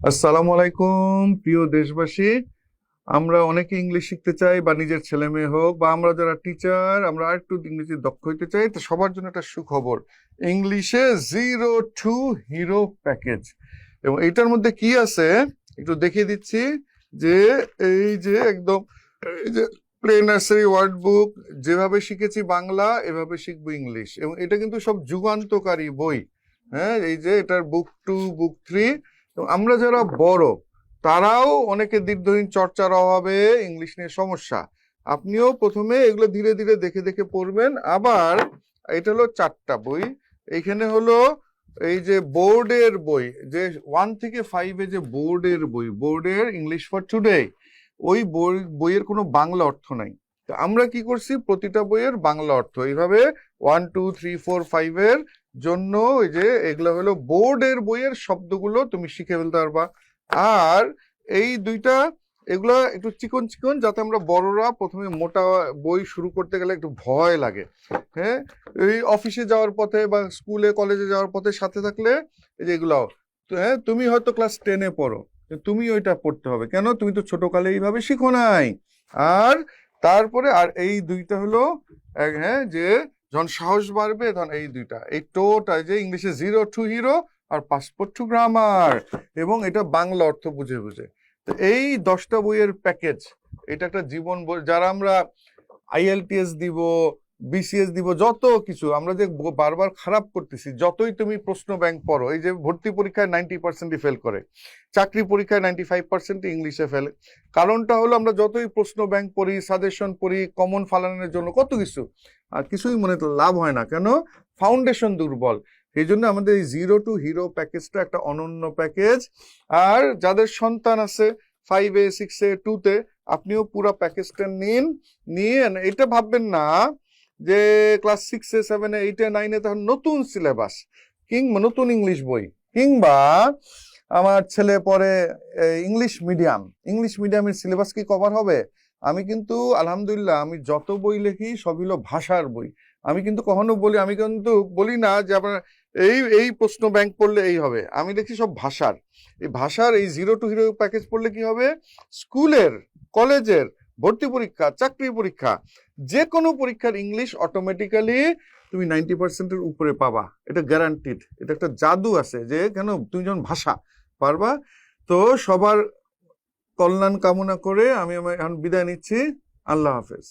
আসসালামু আলাইকুম প্রিয় দেশবাসী। আমরা অনেকে ইংলিশ শিখতে চাই, বা নিজের ছেলে মেয়ে হোক, বা আমরা যারা টিচার আমরা আর একটু ইংরেজি দক্ষ হইতে চাই। তো সবার জন্য একটা সুখবর, ইংলিশে 0 to হিরো প্যাকেজ। এবং এইটার মধ্যে কি আছে একটু দেখিয়ে দিচ্ছি। যে এই যে একদম এই যে প্লে নার্সারি ওয়ার্ড বুক, যেভাবে শিখেছি বাংলা এভাবে শিখবো ইংলিশ। এবং এটা কিন্তু সব যুগান্তকারী বই। হ্যাঁ, এই যে এটার বুক 2, বুক 3। আমরা যারা বড় তারাও অনেকে দীর্ঘদিন চর্চার অভাবে ইংলিশ নিয়ে সমস্যা। আপনিও প্রথমে এগুলো ধীরে ধীরে দেখে দেখে পড়বেন। আবার এটা হলো 4টা বই। এইখানে হলো এই যে বোর্ডের বই, যে 1 থেকে 5 যে বোর্ডের বই, বোর্ডের ইংলিশ ফর টুডে, ওই বইয়ের কোনো বাংলা অর্থ নাই। তো আমরা কি করছি, প্রতিটা বইয়ের বাংলা অর্থ এইভাবে 1, 2, 3, 4, 5 এর জন্য ওই যে এগুলো হলো বোর্ডের বইয়ের শব্দগুলো তুমি শিখে ফেলতে পারবা। আর এই দুইটা এগুলা একটু চিকন চিকন, যাতে আমরা বড়রা প্রথমে মোটা বই শুরু করতে গেলে একটু ভয় লাগে। হ্যাঁ, এই অফিসে যাওয়ার পথে বা স্কুলে কলেজে যাওয়ার পথে সাথে থাকলে এই যে এগুলাও। তো হ্যাঁ, তুমি হয়তো ক্লাস 10-এ পড়ো, তুমি ওইটা পড়তে হবে কেন? তুমি তো ছোটকালে এইভাবে শিখো নাই। আর তারপরে আর এই দুইটা হলো হ্যাঁ, যে যখন সাহস বাড়বে তখন এই দুইটা, এই টোটা যে ইংলিশে 0 to হিরো আর পাসপোর্ট টু গ্রামার, এবং এটা বাংলা অর্থ বুঝে বুঝে। তো এই 10টা বইয়ের প্যাকেজ, এটা একটা জীবন বই। যারা আমরা আইএলটিএস দিব, বিসিএস দিব, যত কিছু আমরা যে বারবার খারাপ করতেছি, যতই তুমি প্রশ্ন ব্যাংক পড়ো, এই যে ভর্তি পরীক্ষায় 90% ফেল করে, চাকরি পরীক্ষায় 95% ইংলিশে ফেলে। কারণটা হলো আমরা যতই প্রশ্ন ব্যাংক পড়ি, সাজেশন পড়ি, কমন ফালানোর জন্য কত কিছু, আর কিছুই মনে লাভ হয় না। কেন? ফাউন্ডেশন দুর্বল। এই জন্য আমাদের এই 0 to হিরো প্যাকেজটা একটা অনন্য প্যাকেজ। আর যাদের সন্তান আছে 5-এ, 6-এ, 2-তে, আপনিও পুরো প্যাকেজটা নিন। নিয়ে এটা ভাববেন না যে ক্লাস 6-এ, 7-এ, 8-এ, 9-এ তখন নতুন সিলেবাস কিংবা নতুন ইংলিশ বই, কিংবা আমার ছেলে পড়ে ইংলিশ মিডিয়ামের সিলেবাস কি কভার হবে? আমি কিন্তু আলহামদুলিল্লাহ, আমি যত বই লিখি সবই হলো ভাষার বই। আমি কিন্তু বলি না যে আপনার এই এই প্রশ্ন ব্যাংক পড়লে এই হবে। আমি লিখি সব ভাষার। এই ভাষার এই 0 to হিরো প্যাকেজ পড়লে কি হবে, স্কুলের, কলেজের, ভর্তি পরীক্ষা, চাকরি পরীক্ষা, যে কোনো পরীক্ষার ইংলিশ অটোমেটিক্যালি তুমি 90%-এর উপরে পাবা। এটা গ্যারান্টিড। এটা একটা জাদু আছে, যে কেন তুমি যখন ভাষা পারবা। তো সবার কল্যাণ কামনা করে আমি এখন বিদায় নিচ্ছি। আল্লাহ হাফেজ।